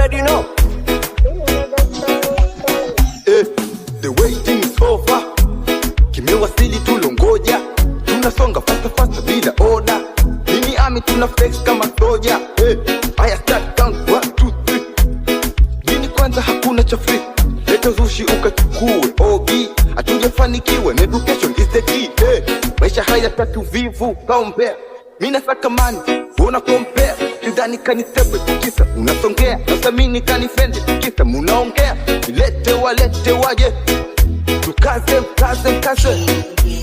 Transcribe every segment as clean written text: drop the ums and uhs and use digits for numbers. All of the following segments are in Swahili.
already know. The waiting is over. Kimewasili tulongoja. Tunasonga fasta bila order. Mini army tuna flex kama soja. Aya start count 1, 2, 3. Dini kwanza hakuna cha free. Leta zushi ukachukue OB. Hatujafanikiwa na education is the key. Maisha haya tatu vivu kaombea. Mina saka mani, wona compare. Sidhani kanisepe tukisa unasongea. Nasamini kanifende tukisa munaongea. Nilete walete waje. Tukaze mkaze.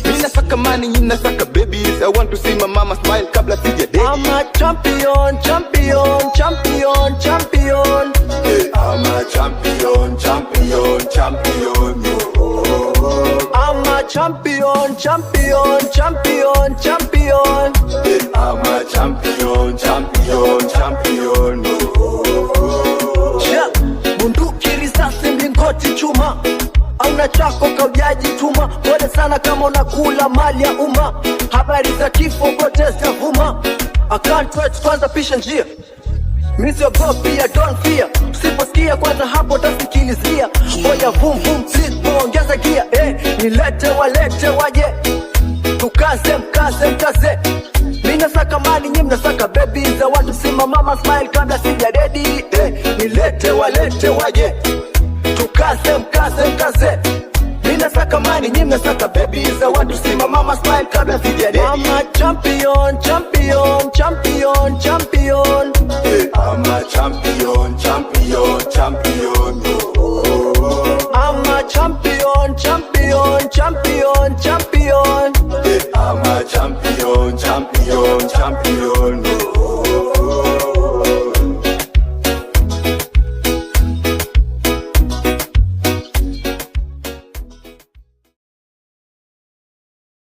Mina saka mani, nina saka babies. I want to see my mama smile kabla sija daddy. I'm a champion. I'm a champion. I'm a champion. I'm a champion. Yeah, bunduki risasi mlingoti chuma. Auna chako kaujaji tuma. Pole sana kama unakula mali ya umma. Habari za kifo protest ya vuma. I can't wait kwanza pisha njia. Miss your Bobby, I don't fear. Usiposikia kwanza hapo tasikilizia. Oya vum please ongeza gia. Nilete walete waje. Tukaze mkaze. Mina saka mani, nyinyi mnasaka babies. I want to see my mama smile kabla sija ready. Nilete walete waje. Tukaze mkaze. Mina saka mani, nyinyi mnasaka babies. I want to see my mama smile kabla sija ready. I'm a champion. I'm a champion. I'm a champion. I'm a champion.